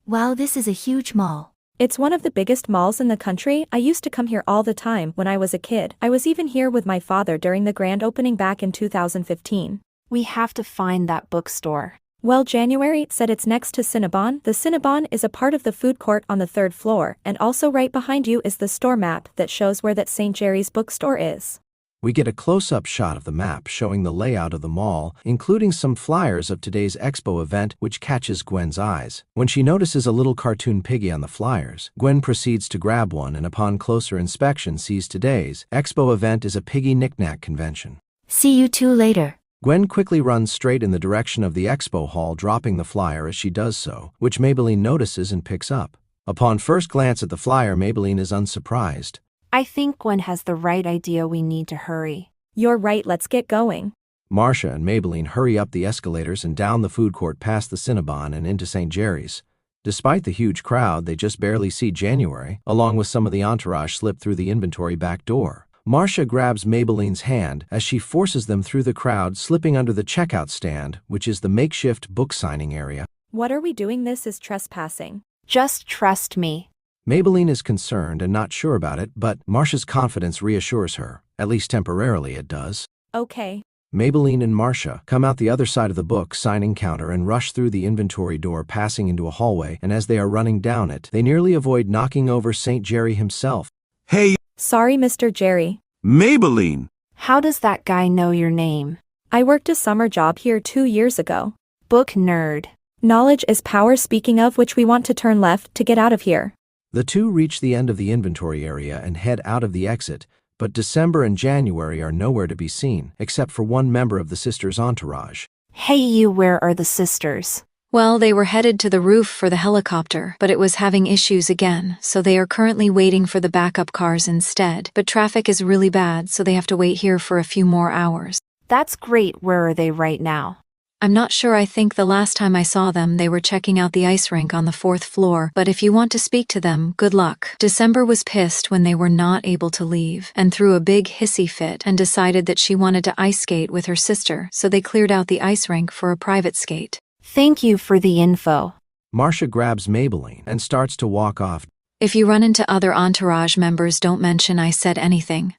Wow, this is a huge mall. It's one of the biggest malls in the country. I used to come here all the time when I was a kid. I was even here with my father during the grand opening back in 2015. We have to find that bookstore. Well, January said it's next to Cinnabon. The Cinnabon is a part of the food court on the 3rd floor, and also right behind you is the store map that shows where that St. Jerry's bookstore is. We get a close-up shot of the map showing the layout of the mall, including some flyers of today's expo event, which catches Gwen's eyes. When she notices a little cartoon piggy on the flyers, Gwen proceeds to grab one and upon closer inspection sees today's expo event is a piggy knick-knack convention. See you two later. Gwen quickly runs straight in the direction of the expo hall, dropping the flyer as she does so, which Maybelline notices and picks up. Upon first glance at the flyer, Maybelline is unsurprised. I think Gwen has the right idea. We need to hurry. You're right, let's get going. Marsha and Maybelline hurry up the escalators and down the food court past the Cinnabon and into St. Jerry's. Despite the huge crowd, they just barely see January, along with some of the entourage, slip through the inventory back door. Marsha grabs Maybelline's hand as she forces them through the crowd, slipping under the checkout stand, which is the makeshift book signing area. What are we doing? This is trespassing. Just trust me. Maybelline is concerned and not sure about it, but Marsha's confidence reassures her. At least temporarily it does. Okay. Maybelline and Marsha come out the other side of the book signing counter and rush through the inventory door, passing into a hallway, and as they are running down it, they nearly avoid knocking over St. Jerry himself. Hey, Sorry, Mr. Jerry. Maybelline! How does that guy know your name? I worked a summer job here 2 years ago. Book nerd. Knowledge is power, speaking of which we want to turn left to get out of here. The two reach the end of the inventory area and head out of the exit, but December and January are nowhere to be seen, except for one member of the sisters' entourage. Hey you, where are the sisters? Well, they were headed to the roof for the helicopter, but it was having issues again, so they are currently waiting for the backup cars instead. But traffic is really bad, so they have to wait here for a few more hours. That's great. Where are they right now? I'm not sure. I think the last time I saw them, they were checking out the ice rink on the 4th floor, but if you want to speak to them, good luck. December was pissed when they were not able to leave, and threw a big hissy fit and decided that she wanted to ice skate with her sister, so they cleared out the ice rink for a private skate. Thank you for the info. Marsha grabs Maybelline and starts to walk off. If you run into other entourage members, don't mention I said anything.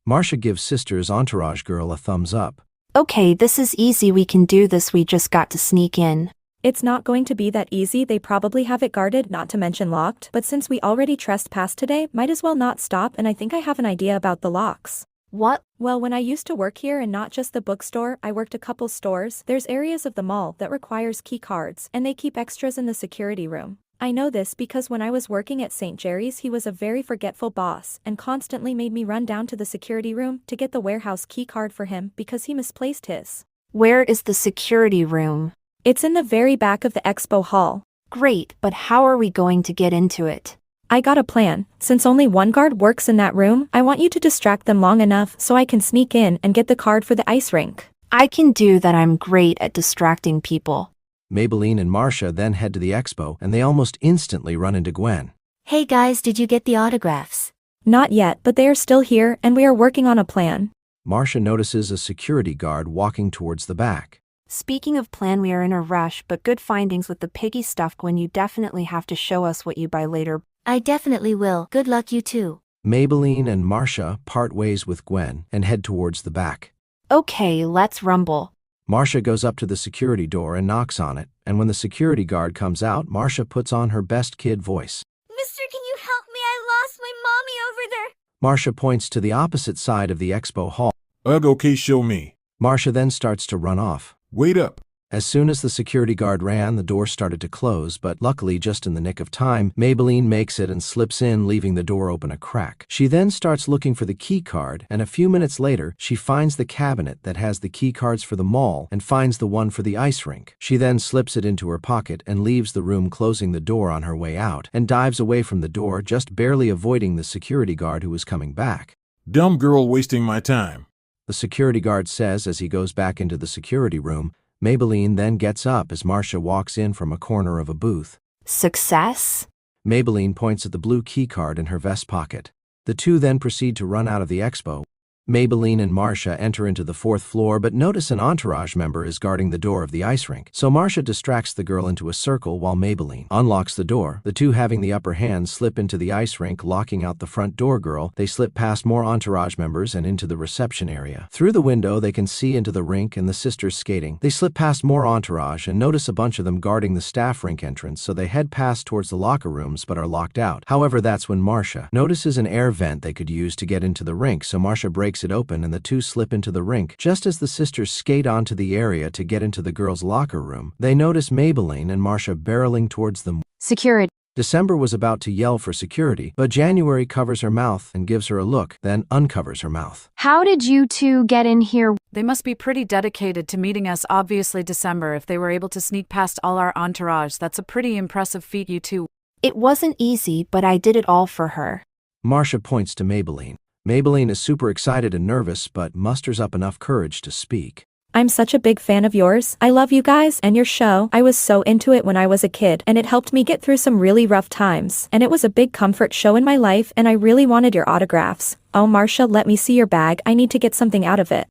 Marsha gives sister's entourage girl a thumbs up. Okay, this is easy. We can do this. We just got to sneak in. It's not going to be that easy. They probably have it guarded, not to mention locked, but since we already trespassed today, might as well not stop, and I think I have an idea about the locks. What? Well, when I used to work here and not just the bookstore, I worked a couple stores. There's areas of the mall that requires key cards, and they keep extras in the security room. I know this because when I was working at St. Jerry's, he was a very forgetful boss and constantly made me run down to the security room to get the warehouse key card for him because he misplaced his. Where is the security room? It's in the very back of the expo hall. Great, but how are we going to get into it? I got a plan. Since only one guard works in that room, I want you to distract them long enough so I can sneak in and get the card for the ice rink. I can do that. I'm great at distracting people. Maybelline and Marsha then head to the expo, and they almost instantly run into Gwen. Hey guys, did you get the autographs? Not yet, but they are still here, and we are working on a plan. Marsha notices a security guard walking towards the back. Speaking of plan, we are in a rush, but good findings with the piggy stuff. Gwen, you definitely have to show us what you buy later. I definitely will. Good luck, you too. Maybelline and Marsha part ways with Gwen and head towards the back. Okay, let's rumble. Marsha goes up to the security door and knocks on it, and when the security guard comes out, Marsha puts on her best kid voice. Mister, can you help me? I lost my mommy over there. Marsha points to the opposite side of the expo hall. Okay, show me. Marsha then starts to run off. Wait up. As soon as the security guard ran, the door started to close, but luckily just in the nick of time, Maybelline makes it and slips in, leaving the door open a crack. She then starts looking for the key card, and a few minutes later, she finds the cabinet that has the key cards for the mall and finds the one for the ice rink. She then slips it into her pocket and leaves the room, closing the door on her way out, and dives away from the door, just barely avoiding the security guard who is coming back. Dumb girl wasting my time. The security guard says as he goes back into the security room. Maybelline then gets up as Marsha walks in from a corner of a booth. Success? Maybelline points at the blue key card in her vest pocket. The two then proceed to run out of the expo. Maybeline and Marsha enter into the fourth floor but notice an entourage member is guarding the door of the ice rink. So Marsha distracts the girl into a circle while Maybelline unlocks the door. The two having the upper hand slip into the ice rink, locking out the front door girl. They slip past more entourage members and into the reception area. Through the window they can see into the rink and the sisters skating. They slip past more entourage and notice a bunch of them guarding the staff rink entrance, so they head past towards the locker rooms but are locked out. However, that's when Marsha notices an air vent they could use to get into the rink, so Marsha breaks it open and the two slip into the rink. Just as the sisters skate onto the area to get into the girls' locker room, they notice Maybelline and Marsha barreling towards them. Security. December was about to yell for security, but January covers her mouth and gives her a look, then uncovers her mouth. How did you two get in here? They must be pretty dedicated to meeting us. Obviously, December, if they were able to sneak past all our entourage, that's a pretty impressive feat, you two. It wasn't easy, but I did it all for her. Marsha points to Maybelline. Maybelline is super excited and nervous, but musters up enough courage to speak. I'm such a big fan of yours. I love you guys and your show. I was so into it when I was a kid, and it helped me get through some really rough times. And it was a big comfort show in my life, and I really wanted your autographs. Oh, Marsha, let me see your bag. I need to get something out of it.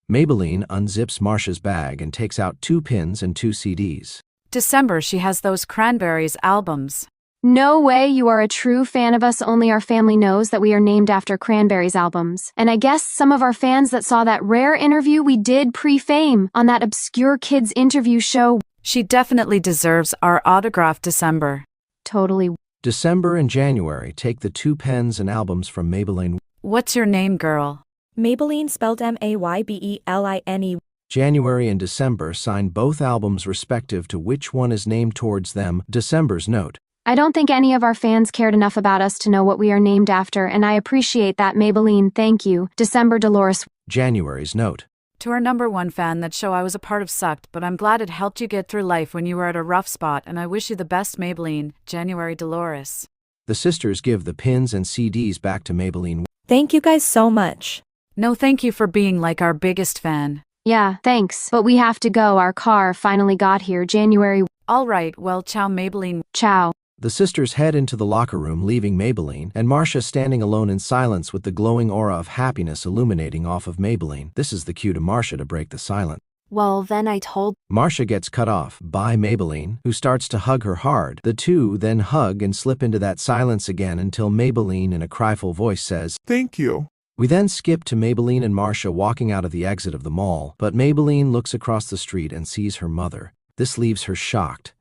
Maybelline unzips Marsha's bag and takes out 2 pins and 2 CDs. December, she has those Cranberries albums. No way, you are a true fan of us. Only our family knows that we are named after Cranberries albums. And I guess some of our fans that saw that rare interview we did pre-fame on that obscure kids interview show. She definitely deserves our autograph, December. Totally. December and January take the 2 pens and albums from Maybelline. What's your name, girl? Maybelline, spelled Maybeline. January and December sign both albums respective to which one is named towards them. December's note. I don't think any of our fans cared enough about us to know what we are named after, and I appreciate that, Maybelline. Thank you. December. Dolores. January's note. To our #1 fan, that show I was a part of sucked, but I'm glad it helped you get through life when you were at a rough spot, and I wish you the best, Maybelline. January. Dolores. The sisters give the pins and CDs back to Maybelline. Thank you guys so much. No, thank you for being like our biggest fan. Yeah, thanks. But we have to go. Our car finally got here. January. All right, well, ciao, Maybelline. Ciao. The sisters head into the locker room, leaving Maybelline and Marsha standing alone in silence with the glowing aura of happiness illuminating off of Maybelline. This is the cue to Marsha to break the silence. Well, then I told. Marsha gets cut off by Maybelline, who starts to hug her hard. The two then hug and slip into that silence again until Maybelline in a cryful voice says, Thank you. We then skip to Maybelline and Marsha walking out of the exit of the mall, but Maybelline looks across the street and sees her mother. This leaves her shocked.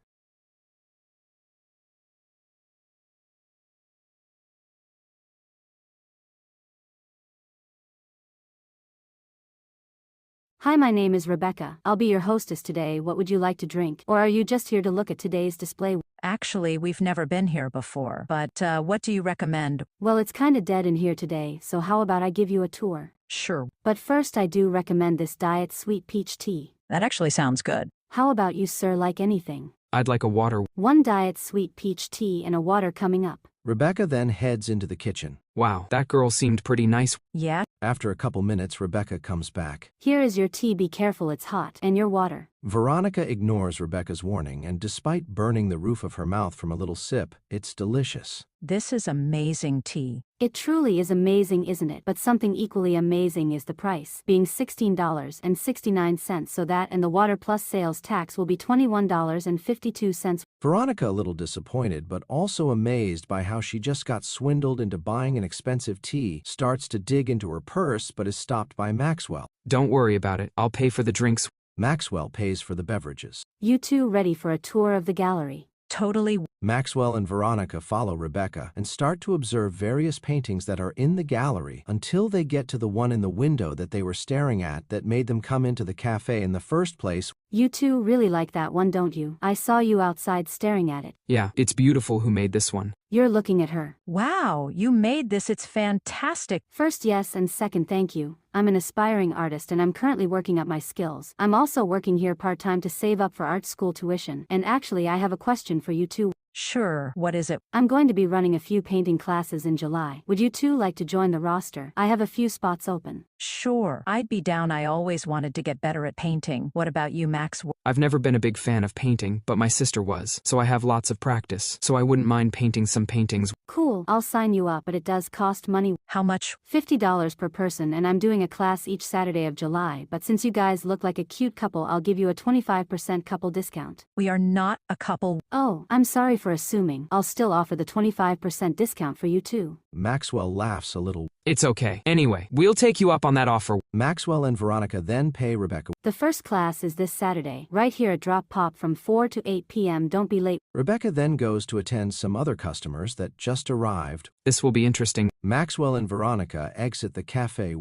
Hi, my name is Rebecca. I'll be your hostess today. What would you like to drink? Or are you just here to look at today's display? Actually, we've never been here before, but what do you recommend? Well, it's kinda dead in here today, so how about I give you a tour? Sure. But first I do recommend this Diet Sweet Peach Tea. That actually sounds good. How about you, sir, like anything? I'd like a water. 1 Diet Sweet Peach Tea and a water coming up. Rebecca then heads into the kitchen. Wow, that girl seemed pretty nice. Yeah? After a couple minutes, Rebecca comes back. Here is your tea, be careful, it's hot, and your water. Veronica ignores Rebecca's warning, and despite burning the roof of her mouth from a little sip, it's delicious. This is amazing tea. It truly is amazing, isn't it? But something equally amazing is the price, being $16.69, so that and the water plus sales tax will be $21.52. Veronica, a little disappointed but also amazed by how she just got swindled into buying an expensive tea, starts to dig into her purse but is stopped by Maxwell. Don't worry about it, I'll pay for the drinks. Maxwell pays for the beverages. You two ready for a tour of the gallery? Totally. Maxwell and Veronica follow Rebecca and start to observe various paintings that are in the gallery until they get to the one in the window that they were staring at that made them come into the cafe in the first place. You two really like that one, don't you? I saw you outside staring at it. Yeah, it's beautiful. Who made this one? You're looking at her. Wow, you made this. It's fantastic. First, yes, and second, thank you. I'm an aspiring artist and I'm currently working up my skills. I'm also working here part-time to save up for art school tuition. And actually, I have a question for you two. Sure, what is it? I'm going to be running a few painting classes in July. Would you two like to join the roster? I have a few spots open. Sure, I'd be down. I always wanted to get better at painting. What about you, Max? I've never been a big fan of painting, but my sister was, so I have lots of practice, so I wouldn't mind painting some paintings. Cool, I'll sign you up, but it does cost money. How much? $50 per person, and I'm doing a class each Saturday of July, but since you guys look like a cute couple, I'll give you a 25% couple discount. We are not a couple. Oh, I'm sorry for assuming. I'll still offer the 25% discount for you too. Maxwell laughs a little. It's okay. Anyway, we'll take you up on that offer. Maxwell and Veronica then pay Rebecca. The first class is this Saturday, right here at Drop Pop from 4 to 8 p.m. Don't be late. Rebecca then goes to attend some other customers that just arrived. This will be interesting. Maxwell and Veronica exit the cafe.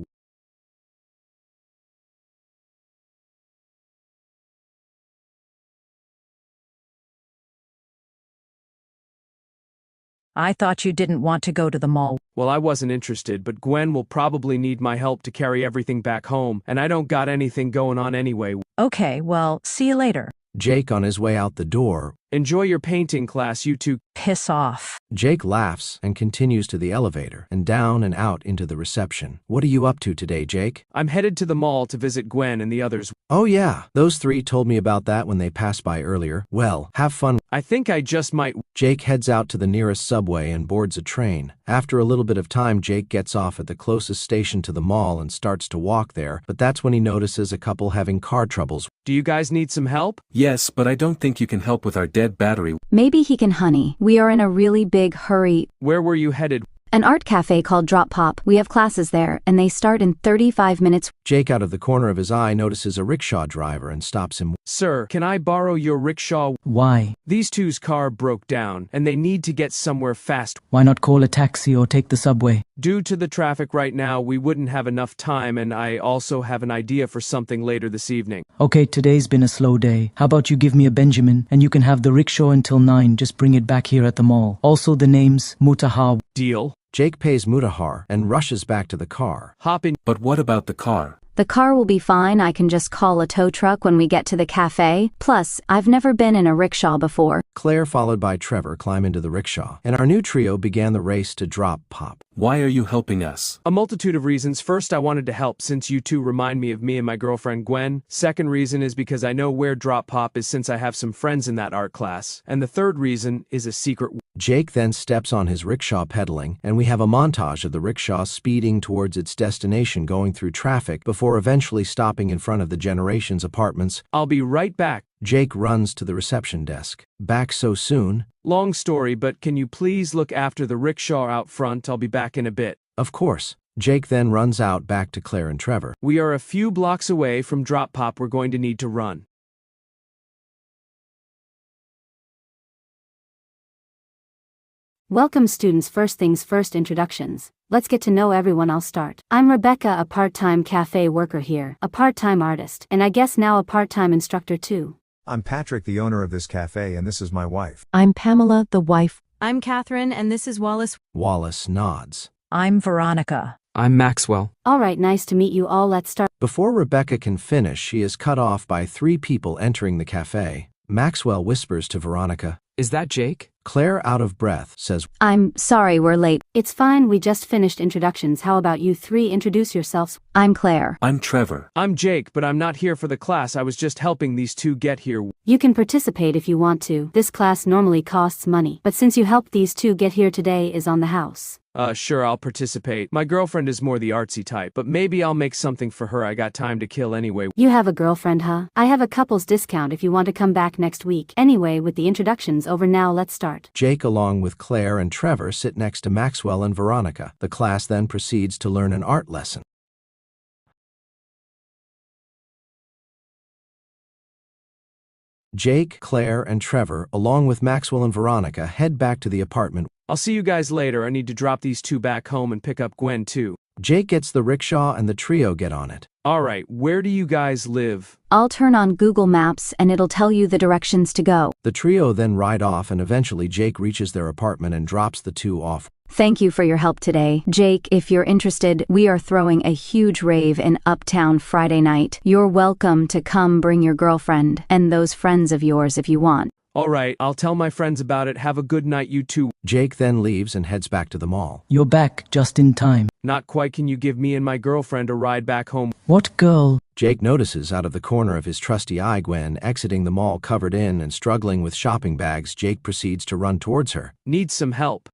I thought you didn't want to go to the mall. Well, I wasn't interested, but Gwen will probably need my help to carry everything back home, and I don't got anything going on anyway. Okay, well, see you later. Jake on his way out the door. Enjoy your painting class, you two. Piss off. Jake laughs and continues to the elevator and down and out into the reception. What are you up to today, Jake? I'm headed to the mall to visit Gwen and the others. Oh yeah, those three told me about that when they passed by earlier. Well, have fun. I think I just might. Jake heads out to the nearest subway and boards a train. After a little bit of time, Jake gets off at the closest station to the mall and starts to walk there, but that's when he notices a couple having car troubles. Do you guys need some help? Yes, but I don't think you can help with our dead battery. Maybe he can, honey. We are in a really big hurry. Where were you headed? An art cafe called Drop Pop. We have classes there, and they start in 35 minutes. Jake, out of the corner of his eye, notices a rickshaw driver and stops him. Sir, can I borrow your rickshaw? Why? These two's car broke down, and they need to get somewhere fast. Why not call a taxi or take the subway? Due to the traffic right now, we wouldn't have enough time, and I also have an idea for something later this evening. Okay, today's been a slow day. How about you give me a Benjamin, and you can have the rickshaw until 9. Just bring it back here at the mall. Also, the name's Mutahar. Deal. Jake pays Mutahar and rushes back to the car. Hop in. But what about the car? The car will be fine. I can just call a tow truck when we get to the cafe. Plus, I've never been in a rickshaw before. Claire, followed by Trevor, climb into the rickshaw, and our new trio began the race to Drop Pop. Why are you helping us? A multitude of reasons. First, I wanted to help since you two remind me of me and my girlfriend Gwen. Second reason is because I know where Drop Pop is since I have some friends in that art class. And the third reason is a secret. Jake then steps on his rickshaw pedaling, and we have a montage of the rickshaw speeding towards its destination going through traffic before eventually stopping in front of the Generations apartments. I'll be right back. Jake runs to the reception desk. Back so soon? Long story, but can you please look after the rickshaw out front? I'll be back in a bit. Of course. Jake then runs out back to Claire and Trevor. We are a few blocks away from Drop Pop. We're going to need to run. Welcome students. First things first, introductions. Let's get to know everyone. I'll start. I'm Rebecca, a part-time cafe worker here, a part-time artist, and I guess now a part-time instructor too. I'm Patrick, the owner of this cafe, and this is my wife. I'm Pamela, the wife. I'm Catherine, and this is Wallace. Wallace nods. I'm Veronica. I'm Maxwell. All right, nice to meet you all. Let's start. Before Rebecca can finish, she is cut off by 3 people entering the cafe. Maxwell whispers to Veronica. Is that Jake? Claire, out of breath, says, I'm sorry we're late. It's fine, we just finished introductions. How about you three introduce yourselves? I'm Claire. I'm Trevor. I'm Jake, but I'm not here for the class. I was just helping these two get here. You can participate if you want to. This class normally costs money, but since you helped these two get here today is on the house. Sure, I'll participate. My girlfriend is more the artsy type, but maybe I'll make something for her. I got time to kill anyway. You have a girlfriend, huh? I have a couple's discount if you want to come back next week. Anyway, with the introductions over now, let's start. Jake, along with Claire and Trevor, sit next to Maxwell and Veronica. The class then proceeds to learn an art lesson. Jake, Claire, and Trevor, along with Maxwell and Veronica, head back to the apartment. I'll see you guys later. I need to drop these two back home and pick up Gwen too. Jake gets the rickshaw and the trio get on it. Alright, where do you guys live? I'll turn on Google Maps and it'll tell you the directions to go. The trio then ride off and eventually Jake reaches their apartment and drops the two off. Thank you for your help today. Jake, if you're interested, we are throwing a huge rave in Uptown Friday night. You're welcome to come bring your girlfriend and those friends of yours if you want. Alright, I'll tell my friends about it. Have a good night, you two. Jake then leaves and heads back to the mall. You're back just in time. Not quite. Can you give me and my girlfriend a ride back home? What girl? Jake notices out of the corner of his trusty eye Gwen exiting the mall covered in and struggling with shopping bags. Jake proceeds to run towards her. Needs some help.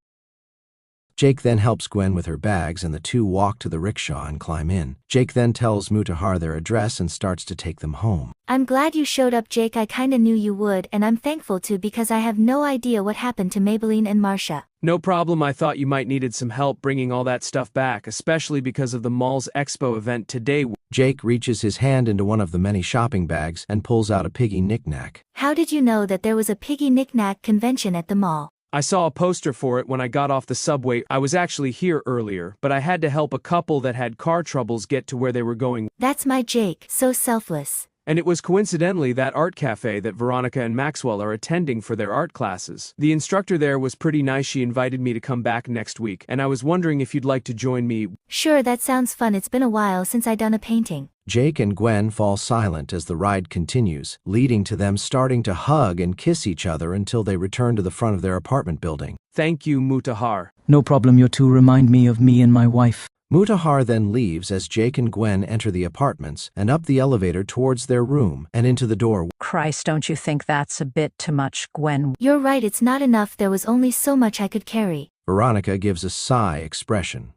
Jake then helps Gwen with her bags and the two walk to the rickshaw and climb in. Jake then tells Mutahar their address and starts to take them home. I'm glad you showed up, Jake. I kinda knew you would, and I'm thankful too because I have no idea what happened to Maybelline and Marsha. No problem. I thought you might needed some help bringing all that stuff back, especially because of the mall's expo event today. Jake reaches his hand into one of the many shopping bags and pulls out a piggy knick-knack. How did you know that there was a piggy knick-knack convention at the mall? I saw a poster for it when I got off the subway. I was actually here earlier, but I had to help a couple that had car troubles get to where they were going. That's my Jake, so selfless. And it was coincidentally that art cafe that Veronica and Maxwell are attending for their art classes. The instructor there was pretty nice. She invited me to come back next week, and I was wondering if you'd like to join me. Sure, that sounds fun. It's been a while since I done a painting. Jake and Gwen fall silent as the ride continues, leading to them starting to hug and kiss each other until they return to the front of their apartment building. Thank you, Mutahar. No problem, you two remind me of me and my wife. Mutahar then leaves as Jake and Gwen enter the apartments and up the elevator towards their room and into the door. Christ, don't you think that's a bit too much, Gwen? You're right, it's not enough. There was only so much I could carry. Veronica gives a sigh expression.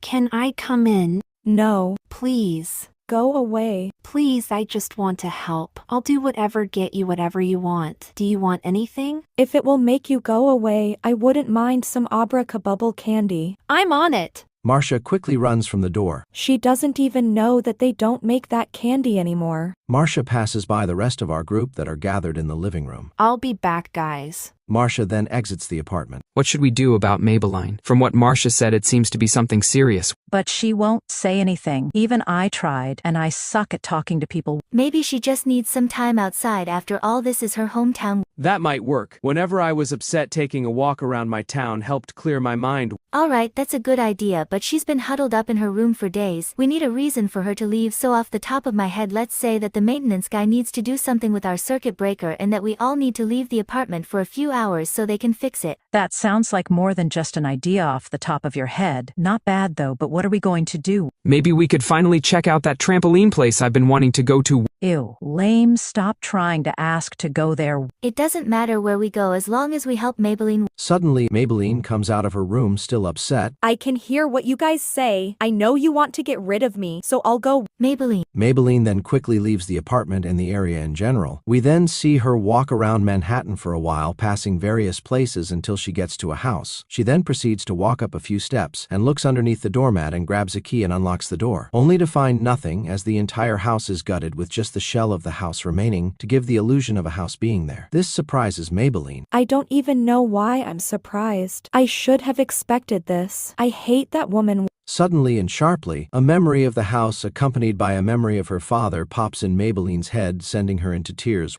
Can I come in? No. Please. Go away. Please, I just want to help. I'll do whatever, get you whatever you want. Do you want anything? If it will make you go away, I wouldn't mind some abracabubble candy. I'm on it. Marsha quickly runs from the door. She doesn't even know that they don't make that candy anymore. Marsha passes by the rest of our group that are gathered in the living room. I'll be back, guys. Marsha then exits the apartment. What should we do about Maybelline? From what Marsha said, it seems to be something serious. But she won't say anything. Even I tried, and I suck at talking to people. Maybe she just needs some time outside. After all, this is her hometown. That might work. Whenever I was upset, taking a walk around my town helped clear my mind. Alright, that's a good idea, but she's been huddled up in her room for days. We need a reason for her to leave, so off the top of my head, let's say that the maintenance guy needs to do something with our circuit breaker and that we all need to leave the apartment for a few hours so they can fix it. That sounds like more than just an idea off the top of your head. Not bad though, but what are we going to do? Maybe we could finally check out that trampoline place I've been wanting to go to. Ew, lame. Stop trying to ask to go there. It doesn't matter where we go as long as we help Maybelline. Suddenly, Maybelline comes out of her room still upset. I can hear what you guys say. I know you want to get rid of me, so I'll go. Maybelline. Maybelline then quickly leaves the apartment and the area in general. We then see her walk around Manhattan for a while, passing various places until she gets to a house. She then proceeds to walk up a few steps and looks underneath the doormat and grabs a key and unlocks the door, only to find nothing as the entire house is gutted with just the shell of the house remaining to give the illusion of a house being there. This surprises Maybelline. I don't even know why I'm surprised. I should have expected this. I hate that woman. Suddenly and sharply, a memory of the house accompanied by a memory of her father pops in Maybelline's head, sending her into tears.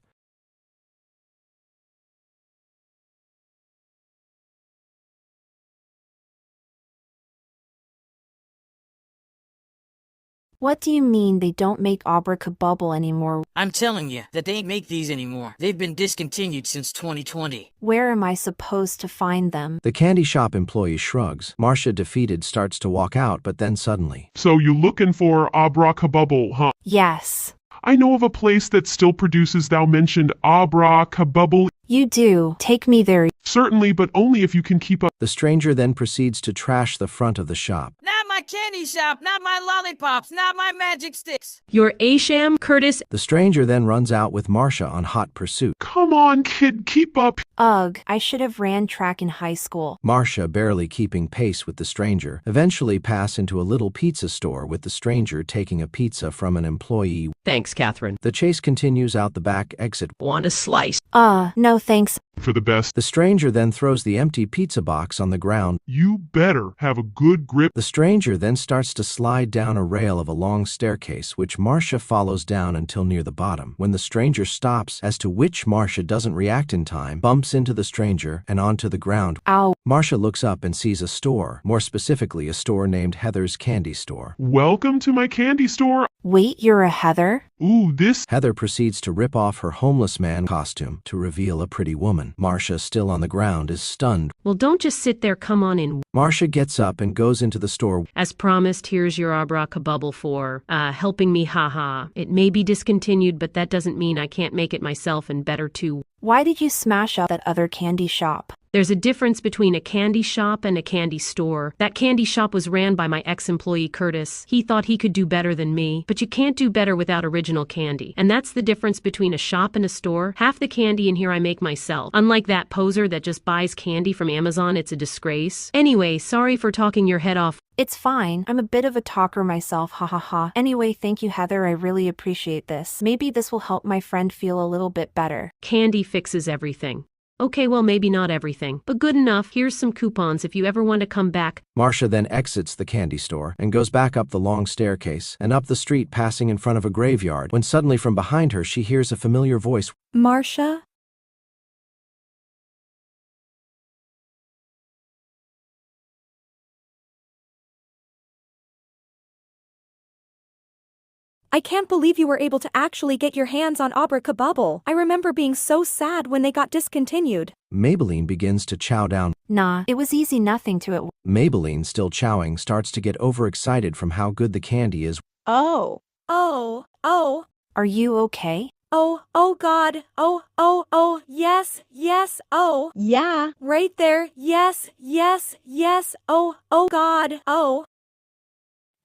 What do you mean they don't make abracabubble anymore? I'm telling you that they ain't make these anymore. They've been discontinued since 2020. Where am I supposed to find them? The candy shop employee shrugs. Marsha, defeated, starts to walk out, but then suddenly. So you looking for abracabubble, huh? Yes. I know of a place that still produces thou mentioned abracabubble. You do. Take me there. Certainly, but only if you can keep up. The stranger then proceeds to trash the front of the shop. Not my candy shop, not my lollipops, not my magic sticks. You're Asham, Curtis. The stranger then runs out with Marsha on hot pursuit. Come on, kid, keep up. Ugh, I should have ran track in high school. Marsha, barely keeping pace with the stranger, eventually pass into a little pizza store with the stranger taking a pizza from an employee. Thanks, Catherine. The chase continues out the back exit. Want a slice? No thanks. For the best. The stranger then throws the empty pizza box on the ground. You better have a good grip. The stranger then starts to slide down a rail of a long staircase, which Marsha follows down until near the bottom. When the stranger stops, as to which Marsha doesn't react in time, bumps into the stranger and onto the ground. Ow. Marsha looks up and sees a store, more specifically a store named Heather's Candy Store. Welcome to my candy store. Wait, you're a Heather? Ooh, this. Heather proceeds to rip off her homeless man costume to reveal a pretty woman. Marsha, still on the ground, is stunned. Well, don't just sit there, come on in. Marsha gets up and goes into the store. As promised, here's your abracabubble for helping me, haha. It may be discontinued, but that doesn't mean I can't make it myself and better too. Why did you smash up that other candy shop? There's a difference between a candy shop and a candy store. That candy shop was ran by my ex-employee Curtis. He thought he could do better than me, but you can't do better without original candy. And that's the difference between a shop and a store. Half the candy in here I make myself. Unlike that poser that just buys candy from Amazon, it's a disgrace. Anyway, sorry for talking your head off. It's fine. I'm a bit of a talker myself, ha ha ha. Anyway, thank you, Heather. I really appreciate this. Maybe this will help my friend feel a little bit better. Candy fixes everything. Okay, well, maybe not everything, but good enough. Here's some coupons if you ever want to come back. Marsha then exits the candy store and goes back up the long staircase and up the street, passing in front of a graveyard, when suddenly from behind her she hears a familiar voice. Marsha? I can't believe you were able to actually get your hands on abracabubble. I remember being so sad when they got discontinued. Maybelline begins to chow down. Nah, it was easy nothing to it. Maybelline, still chowing, starts to get overexcited from how good the candy is. Oh. Are you okay? Oh God. Oh, yes, oh. Yeah. Right there, yes, oh God, oh.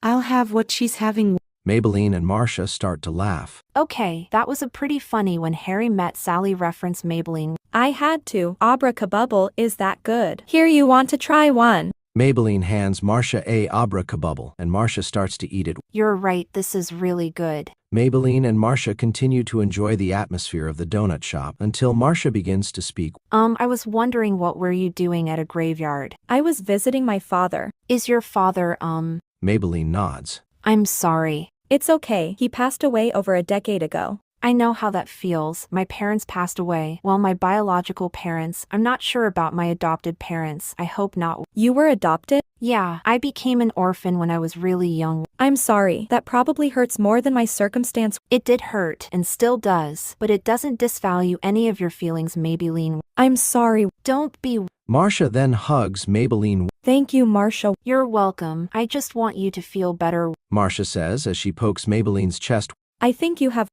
I'll have what she's having. Maybelline and Marsha start to laugh. Okay, that was a pretty funny when Harry met Sally reference Maybelline. I had to. Abracabubble is that good. Here, you want to try one? Maybelline hands Marsha a abracabubble, and Marsha starts to eat it. You're right, this is really good. Maybelline and Marsha continue to enjoy the atmosphere of the donut shop until Marsha begins to speak. I was wondering, what were you doing at a graveyard? I was visiting my father. Is your father, Maybelline nods. I'm sorry. It's okay. He passed away over a decade ago. I know how that feels. My parents passed away. Well, my biological parents. I'm not sure about my adopted parents. I hope not. You were adopted? Yeah, I became an orphan when I was really young. I'm sorry. That probably hurts more than my circumstance. It did hurt, and still does, but it doesn't disvalue any of your feelings, Maybelline. I'm sorry. Don't be. Marsha then hugs Maybelline. Thank you, Marsha. You're welcome. I just want you to feel better. Marsha says as she pokes Maybelline's chest. I think you have.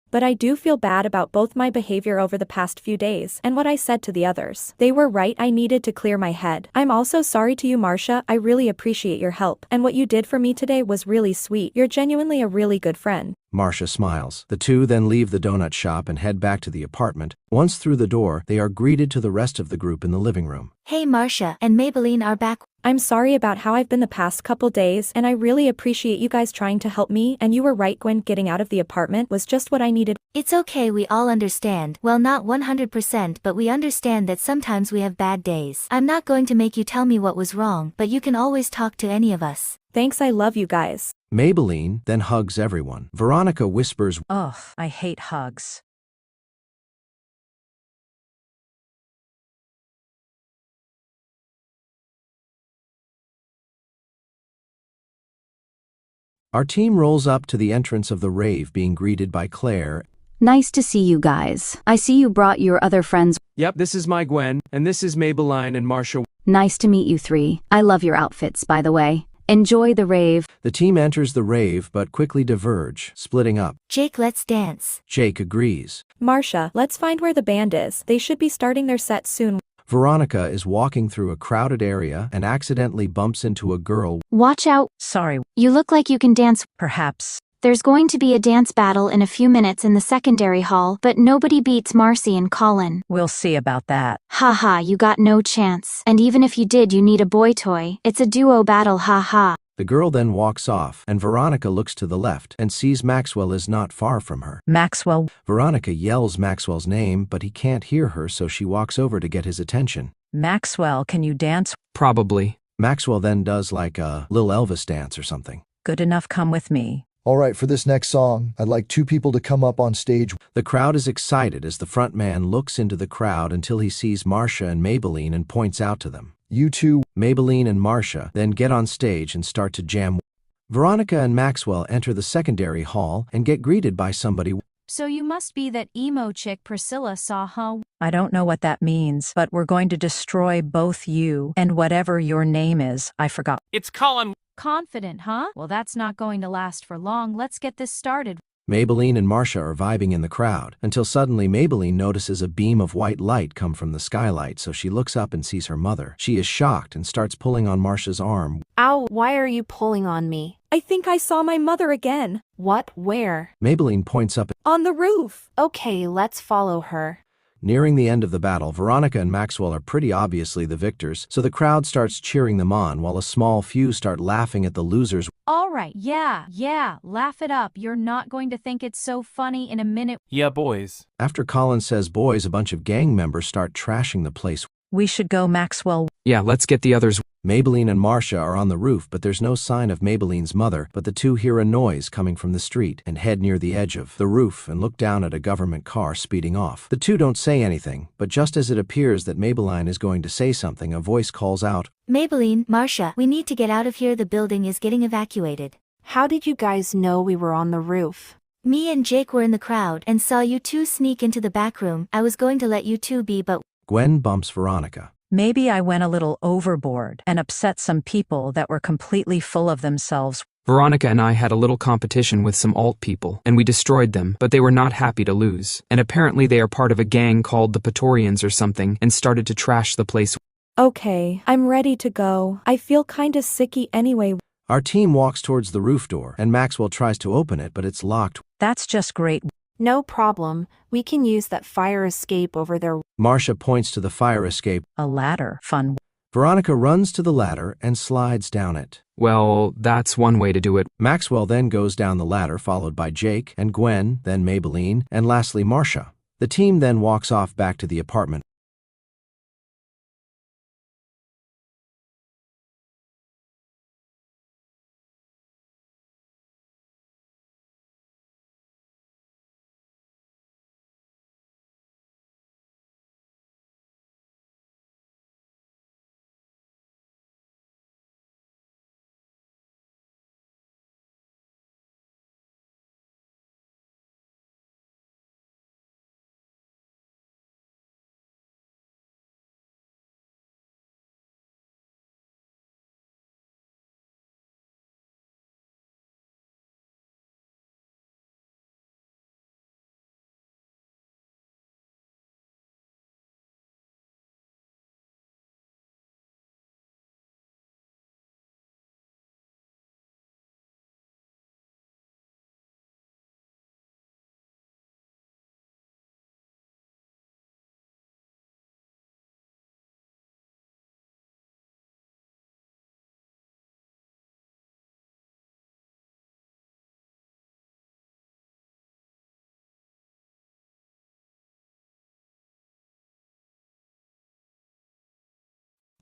But I do feel bad about both my behavior over the past few days and what I said to the others. They were right, I needed to clear my head. I'm also sorry to you, Marsha. I really appreciate your help. And what you did for me today was really sweet. You're genuinely a really good friend. Marsha smiles. The two then leave the donut shop and head back to the apartment. Once through the door, they are greeted to the rest of the group in the living room. Hey, Marsha and Maybelline are back. I'm sorry about how I've been the past couple days, and I really appreciate you guys trying to help me, and you were right, Gwen. Getting out of the apartment was just what I needed. It's okay, we all understand. Well, not 100%, but we understand that sometimes we have bad days. I'm not going to make you tell me what was wrong, but you can always talk to any of us. Thanks, I love you guys. Maybelline then hugs everyone. Veronica whispers, Ugh, I hate hugs. Our team rolls up to the entrance of the rave, being greeted by Claire. Nice to see you guys. I see you brought your other friends. Yep, this is my Gwen, and this is Maybelline and Marsha. Nice to meet you three. I love your outfits, by the way. Enjoy the rave. The team enters the rave but quickly diverge, splitting up. Jake, let's dance. Jake agrees. Marsha, let's find where the band is. They should be starting their set soon. Veronica is walking through a crowded area and accidentally bumps into a girl. Watch out. Sorry. You look like you can dance. Perhaps. There's going to be a dance battle in a few minutes in the secondary hall, but nobody beats Marcy and Colin. We'll see about that. Haha, you got no chance. And even if you did, you need a boy toy. It's a duo battle, haha. The girl then walks off, and Veronica looks to the left and sees Maxwell is not far from her. Maxwell? Veronica yells Maxwell's name, but he can't hear her, so she walks over to get his attention. Maxwell, can you dance? Probably. Maxwell then does like a Lil Elvis dance or something. Good enough, come with me. All right, for this next song, I'd like two people to come up on stage. The crowd is excited as the front man looks into the crowd until he sees Marsha and Maybelline and points out to them. You two. Maybelline and Marsha then get on stage and start to jam. Veronica and Maxwell enter the secondary hall and get greeted by somebody. So you must be that emo chick Priscilla saw, huh? I don't know what that means, but we're going to destroy both you and whatever your name is. I forgot. It's Colin. Confident, huh? Well, that's not going to last for long. Let's get this started. Maybelline and Marsha are vibing in the crowd, until suddenly Maybelline notices a beam of white light come from the skylight, so she looks up and sees her mother. She is shocked and starts pulling on Marsha's arm. Ow, why are you pulling on me? I think I saw my mother again. What? Where? Maybelline points up. On the roof. Okay, let's follow her. Nearing the end of the battle, Veronica and Maxwell are pretty obviously the victors, so the crowd starts cheering them on while a small few start laughing at the losers. All right, yeah, laugh it up. You're not going to think it's so funny in a minute. Yeah, boys. After Colin says boys, a bunch of gang members start trashing the place. We should go, Maxwell. Yeah, let's get the others. Maybelline and Marsha are on the roof, but there's no sign of Maybelline's mother, but the two hear a noise coming from the street and head near the edge of the roof and look down at a government car speeding off. The two don't say anything, but just as it appears that Maybelline is going to say something, a voice calls out, Maybelline, Marsha, we need to get out of here. The building is getting evacuated. How did you guys know we were on the roof? Me and Jake were in the crowd and saw you two sneak into the back room. I was going to let you two be, but Gwen bumps Veronica. Maybe I went a little overboard and upset some people that were completely full of themselves. Veronica and I had a little competition with some alt people, and we destroyed them, but they were not happy to lose. And apparently they are part of a gang called the Praetorians or something, and started to trash the place. Okay, I'm ready to go. I feel kinda sicky anyway. Our team walks towards the roof door, and Maxwell tries to open it, but it's locked. That's just great. No problem. We can use that fire escape over there. Marsha points to the fire escape. A ladder. Fun. Veronica runs to the ladder and slides down it. Well, that's one way to do it. Maxwell then goes down the ladder, followed by Jake and Gwen, then Maybelline, and lastly Marsha. The team then walks off back to the apartment.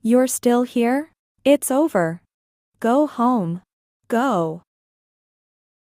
You're still here? It's over. Go home. Go.